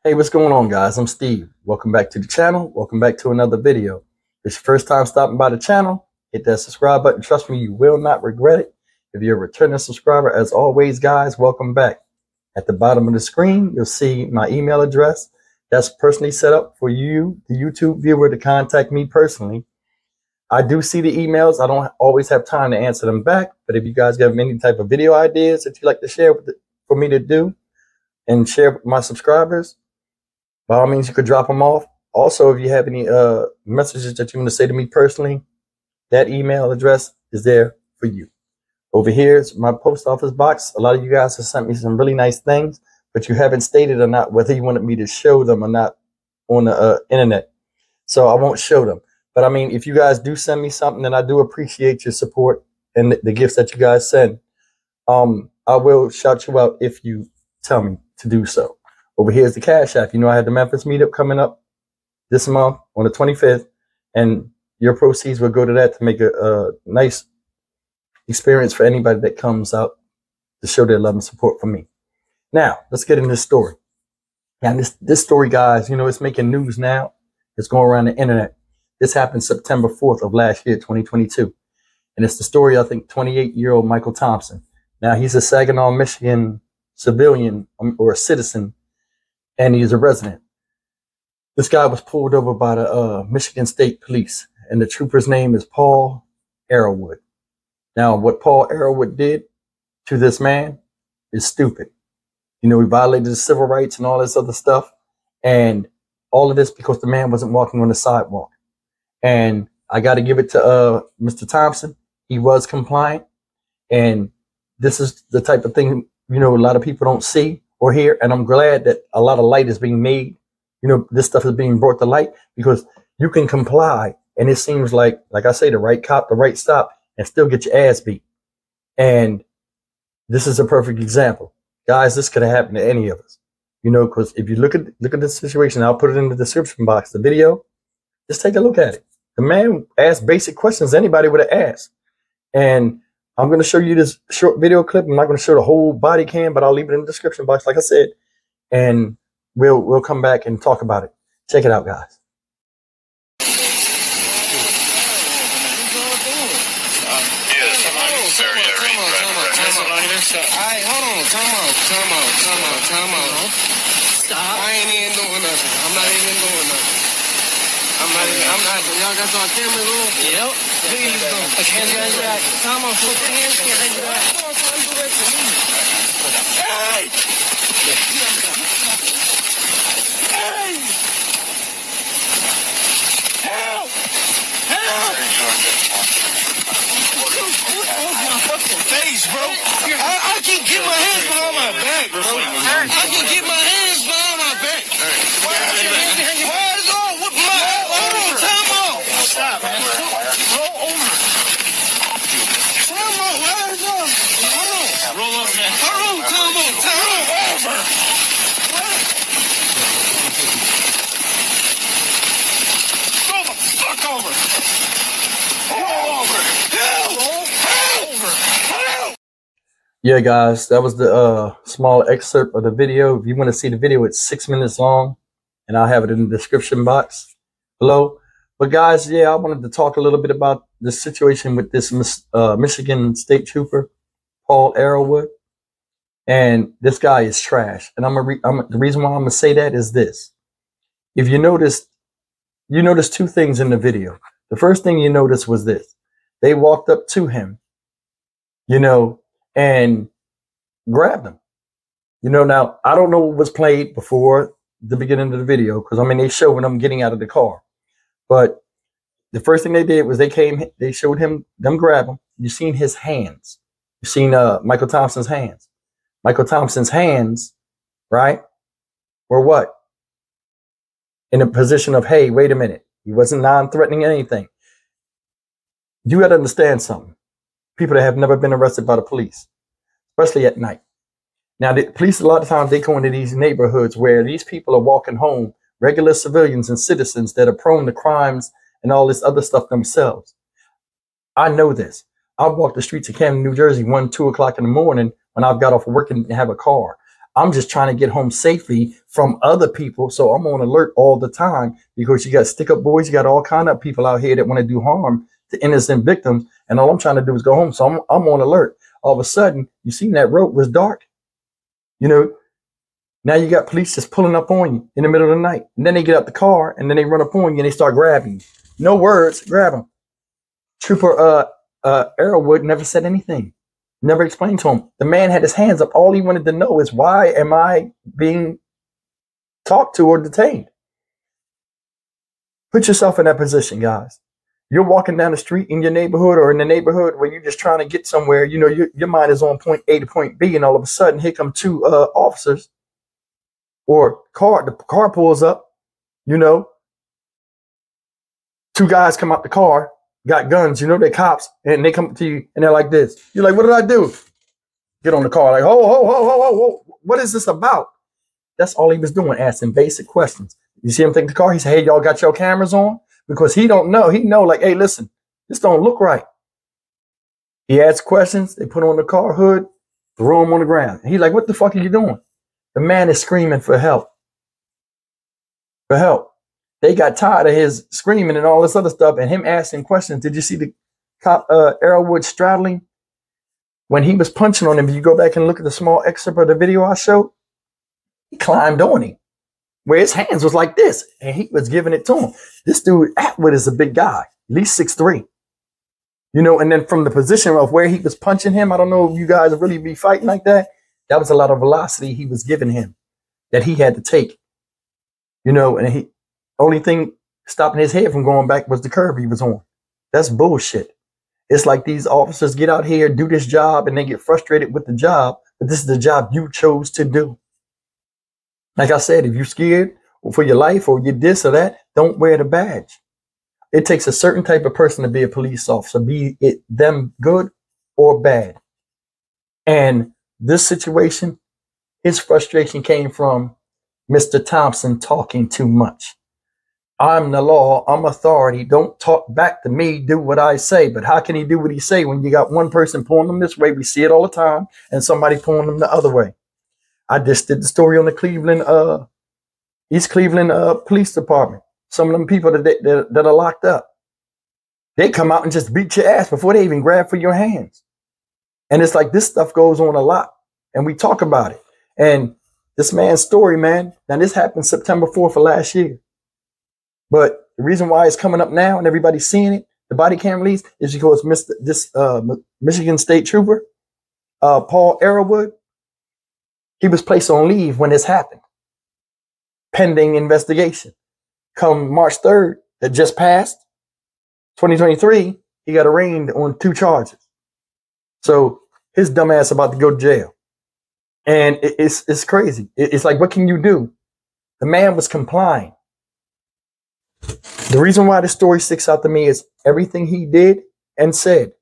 Hey, what's going on, guys? I'm Steve. Welcome back to the channel. Welcome back to another video. If it's your first time stopping by the channel, hit that subscribe button. Trust me, you will not regret it. If you're a returning subscriber, as always, guys, welcome back. At the bottom of the screen, you'll see my email address. That's personally set up for you, the YouTube viewer, to contact me personally. I do see the emails. I don't always have time to answer them back, but if you guys have any type of video ideas that you'd like to share for me to do and share with my subscribers, by all means, you could drop them off. Also, if you have any messages that you want to say to me personally, that email address is there for you. Over here is my post office box. A lot of you guys have sent me some really nice things, but you haven't stated or not whether you wanted me to show them or not on the internet. So I won't show them. But I mean, if you guys do send me something, then I do appreciate your support and the gifts that you guys send. I will shout you out if you tell me to do so. Over here is the Cash App. You know, I had the Memphis meetup coming up this month on the 25th, and your proceeds will go to that to make a nice experience for anybody that comes out to show their love and support for me. Now, let's get into this story. Now, this story, guys, you know, it's making news now. It's going around the internet. This happened September 4th of last year, 2022. And it's the story, I think, 28-year-old Michael Thompson. Now, he's a Saginaw, Michigan civilian or a citizen, and he's a resident. This guy was pulled over by the Michigan State Police, and the trooper's name is Paul Arrowood. Now, what Paul Arrowood did to this man is stupid. You know, he violated his civil rights and all this other stuff, and all of this because the man wasn't walking on the sidewalk. And I got to give it to Mr. Thompson. He was compliant. And this is the type of thing, you know, a lot of people don't see or hear. And I'm glad that a lot of light is being made. You know, this stuff is being brought to light because you can comply. And it seems like I say, the right cop, the right stop, and still get your ass beat. And this is a perfect example. Guys, this could have happened to any of us. You know, because if you look at this situation, I'll put it in the description box, the video. Just take a look at it. The man asked basic questions anybody would have asked. And I'm going to show you this short video clip. I'm not going to show the whole body cam, but I'll leave it in the description box, like I said. And we'll come back and talk about it. Check it out, guys. Alright, hold on. Time out. Stop. I ain't even doing nothing. I'm not even doing nothing. Y'all got y'all cameras on? Yep. Please don't. Time out. Put your hands behind your back. Come on, son. Do that to me. Hey! Hey! Help! Help! My fucking face, bro. I can get my hands behind my back, bro. I can get my hands behind my back. Why is all with my... Hold on, time out. Stop, man. Roll over. Time out. Why is all... Hold on. Roll up, man. Hold on, time out. Time over. Roll the fuck over. Roll over. Yeah, guys, that was the small excerpt of the video. If you want to see the video, it's 6 minutes long, and I'll have it in the description box below. But guys, yeah, I wanted to talk a little bit about the situation with this Michigan State Trooper, Paul Arrowood. And this guy is trash. And the reason why I'm going to say that is this. If you notice two things in the video. The first thing you notice was this. They walked up to him, you know, and grabbed him. You know, now, I don't know what was played before the beginning of the video, because, I mean, they showed him getting out of the car. But the first thing they did was they showed him, them grab him. You've seen his hands. You've seen Michael Thompson's hands. Michael Thompson's hands, right, were what? In a position of, hey, wait a minute. He wasn't non-threatening anything. You got to understand something. People that have never been arrested by the police, especially at night. Now, the police, a lot of times, they go into these neighborhoods where these people are walking home, regular civilians and citizens that are prone to crimes and all this other stuff themselves. I know this. I've walked the streets of Camden, New Jersey, 1, 2 o'clock in the morning when I've got off of work and have a car. I'm just trying to get home safely from other people. So I'm on alert all the time because you got stick up boys. You got all kind of people out here that want to do harm to innocent victims. And all I'm trying to do is go home. So I'm on alert. All of a sudden, you seen that road was dark. You know, now you got police just pulling up on you in the middle of the night. And then they get out the car and then they run up on you and they start grabbing you. No words, grab them. Trooper Arrowwood never said anything. Never explained to him. The man had his hands up. All he wanted to know is, why am I being talked to or detained? Put yourself in that position, guys. You're walking down the street in your neighborhood or in the neighborhood where you're just trying to get somewhere. You know, your mind is on point A to point B, and all of a sudden, here come two officers or the car pulls up, you know, two guys come out the car, got guns, you know, they're cops, and they come to you and they're like this. You're like, what did I do? Get on the car, like, ho, what is this about? That's all he was doing, asking basic questions. You see him take the car, he said, hey, y'all got your cameras on? Because he don't know. He know, like, hey, listen, this don't look right. He asked questions, they put on the car hood, throw him on the ground. He's like, what the fuck are you doing? The man is screaming for help. For help. They got tired of his screaming and all this other stuff and him asking questions. Did you see the cop Arrowwood straddling? When he was punching on him, if you go back and look at the small excerpt of the video I showed, he climbed on him, where his hands was like this, and he was giving it to him. This dude, Arrowwood, is a big guy, at least 6'3". You know, and then from the position of where he was punching him, I don't know if you guys really be fighting like that. That was a lot of velocity he was giving him that he had to take. You know, and he only thing stopping his head from going back was the curb he was on. That's bullshit. It's like these officers get out here, do this job, and they get frustrated with the job, but this is the job you chose to do. Like I said, if you're scared for your life or you're this or that, don't wear the badge. It takes a certain type of person to be a police officer, be it them good or bad. And this situation, his frustration came from Mr. Thompson talking too much. I'm the law, I'm authority, don't talk back to me, do what I say. But how can he do what he say when you got one person pulling them this way? We see it all the time, and somebody pulling them the other way. I just did the story on the Cleveland, East Cleveland Police Department. Some of them people that are locked up, they come out and just beat your ass before they even grab for your hands. And it's like this stuff goes on a lot, and we talk about it. And this man's story, man, now this happened September 4th of last year. But the reason why it's coming up now and everybody's seeing it, the body cam release, is because Michigan State Trooper, Paul Arrowwood, he was placed on leave when this happened, pending investigation. Come March 3rd, that just passed, 2023, he got arraigned on 2 charges. So his dumb ass about to go to jail. And it's crazy. It's like, what can you do? The man was complying. The reason why this story sticks out to me is everything he did and said.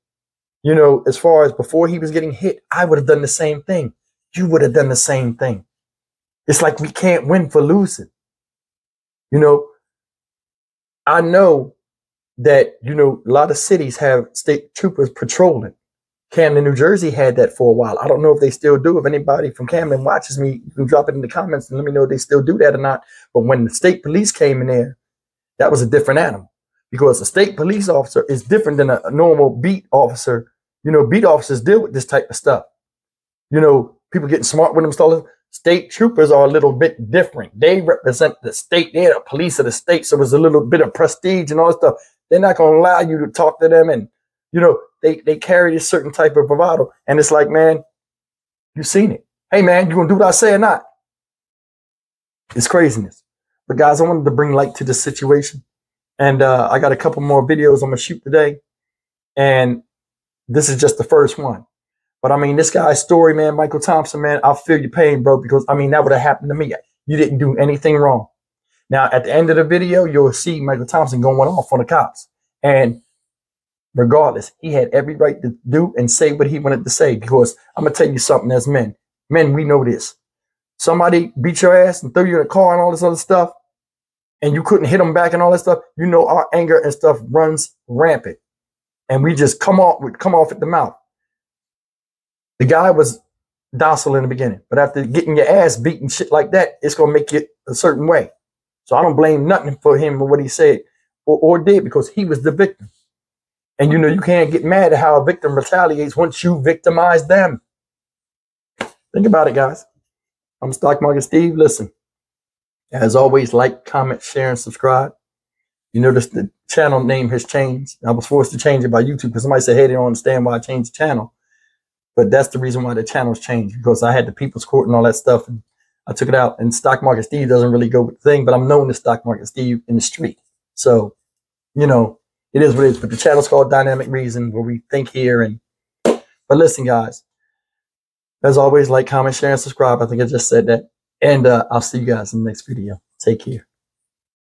You know, as far as before he was getting hit, I would have done the same thing. You would have done the same thing. It's like we can't win for losing. You know, I know that, you know, a lot of cities have state troopers patrolling. Camden, New Jersey had that for a while. I don't know if they still do. If anybody from Camden watches me, you can drop it in the comments and let me know if they still do that or not. But when the state police came in there, that was a different animal, because a state police officer is different than a normal beat officer. You know, beat officers deal with this type of stuff. You know, people getting smart with them. State troopers are a little bit different. They represent the state. They're the police of the state. So there's a little bit of prestige and all that stuff. They're not going to allow you to talk to them. And, you know, they carry this certain type of bravado. And it's like, man, you've seen it. Hey, man, you going to do what I say or not? It's craziness. But guys, I wanted to bring light to this situation. And I got a couple more videos I'm going to shoot today. And this is just the first one. But I mean, this guy's story, man, Michael Thompson, man, I feel your pain, bro, because I mean, that would have happened to me. You didn't do anything wrong. Now, at the end of the video, you'll see Michael Thompson going off on the cops. And regardless, he had every right to do and say what he wanted to say, because I'm going to tell you something as men. Men, we know this. Somebody beat your ass and threw you in a car and all this other stuff, and you couldn't hit them back and all that stuff. You know, our anger and stuff runs rampant, and we just come off at the mouth. The guy was docile in the beginning. But after getting your ass beaten, shit like that, it's going to make you a certain way. So I don't blame nothing for him or what he said or did, because he was the victim. And, you know, you can't get mad at how a victim retaliates once you victimize them. Think about it, guys. I'm Stock Market Steve. Listen, as always, like, comment, share, and subscribe. You notice the channel name has changed. I was forced to change it by YouTube because somebody said, hey, they don't understand why I changed the channel. But that's the reason why the channel's changed, because I had the People's Court and all that stuff, and I took it out. And Stock Market Steve doesn't really go with the thing, but I'm known as Stock Market Steve in the street. So, you know, it is what it is. But the channel's called Dynamic Reason, where we think here. But listen, guys, as always, like, comment, share, and subscribe. I think I just said that. And I'll see you guys in the next video. Take care.